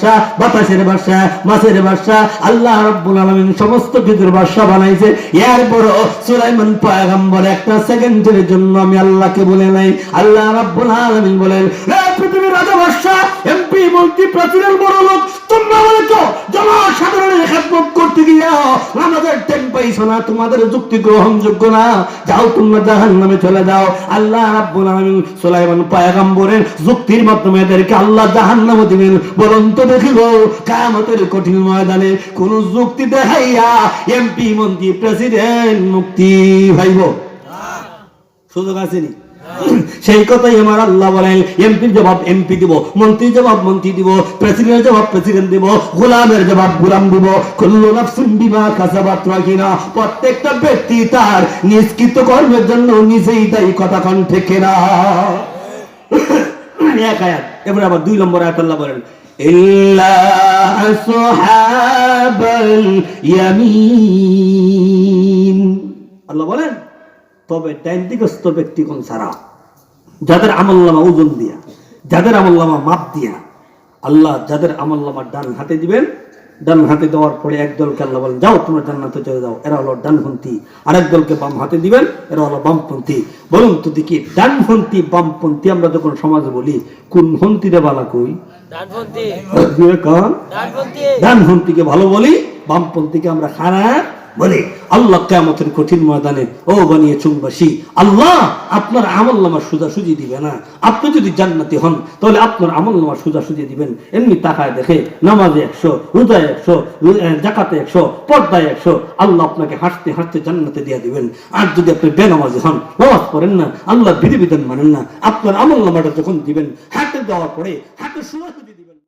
বাদশা, বাতাসের বাদশা, মাছের বাদশা, আল্লাহ রাব্বুল আলামিন সমস্ত কিছুর বাদশা বানাইছে। এরপরও সুলাইমান পয়গম্বর একটা সেকেন্ডের জন্য আমি আল্লাহকে বলে নাই। আল্লাহ রাব্বুল আলামিন বলেন, হে পৃথিবীর রাজা বাদশা, এমপি মন্ত্রী প্রেসিডেন্ট বড় লোক, তোমরা বলেছো জনসাধারণের খেদমত করতে গিয়া আমাদের টেন পাইছো না, তোমাদের যুক্তি গ্রহণযোগ্য না, যাও তোমরা জাহান্নামে চলে যাও। আল্লাহ রাব্বুল আলামিন সুলাইমান পয়গম্বরের যুক্তির মাধ্যমে এদেরকে আল্লাহ জাহান্নামে দিবেন। বলুন তো দেখিব কিয়ামতের কঠিন ময়দানে কোন যুক্তি দেখাইয়া এমপি মন্ত্রী প্রেসিডেন্ট মুক্তি পাইব? সুযোগ আসেনি। সেই কথাই আমার আল্লাহ বলেন, এমপির জবাব এমপি দিব, মন্ত্রীর জবাব মন্ত্রী দিব, প্রেসিডেন্টের জবাব প্রেসিডেন্ট দিব, গোলামের জবাব গোলাম দিব। কুল্লু নাফসিন বিমা কাসাবাত রাহিনা, প্রত্যেকটা ব্যক্তি তার নিষ্কৃত কর্মের জন্য নিজেই দায়ী। কথা কোন ঠিক না? এক আয়াত। এবার আবার 2 নম্বর আয়াত আল্লাহ বলেন, ইল্লা আসহাবাল ইয়ামিন। আল্লাহ বলেন, তবে ডাইনদিগস্ত ব্যক্তি কোন ছাড়া, যাদের আমলনামা ওজন দিয়া, যাদের আমলনামা মাপ দিয়া, আল্লাহ যাদের আমলনামা ডান হাতে দিবেন, ডান হাতে দেওয়ার পরে একদলকে আল্লাহ বলেন, যাও তোমরা জান্নাতে চলে যাও, এরা হলো ডানপন্থী। আরেক দলকে বাম হাতে দিবেন, এরা হলো বামপন্থী। বলুন তো দেখি, ডানপন্থী বামপন্থী আমরা যখন সমাজে বলি, কোন পন্থীরে বালা কই? ডানপন্থীকে ভালো বলি, বামপন্থীকে আমরা খারাপ বলে। আল্লাহ কিয়ামতের কঠিন ময়দানে, ও বানিয়ে চুনবাসী, আল্লাহ আপনার আমলনামা সোজাসুজি দিবে না। আপনি যদি জান্নাতি হন তাহলে আপনার আমলনামা সোজাসুজি দিবেন। এমনি তাকায় দেখে নামাজে 100, রোজায় 100, যাকাতে 100, পর্দায় 100, আল্লাহ আপনাকে হাসতে হাসতে জান্নাতে দিয়ে দিবেন। আর যদি আপনি বেনামাজি হন, নামাজ পড়েন না, আল্লাহ বিধিবিধান মানেন না, আপনার আমলনামাটা যখন দিবেন, হাতে দেওয়ার পরে হাতে সোজাসুজি দিবেন।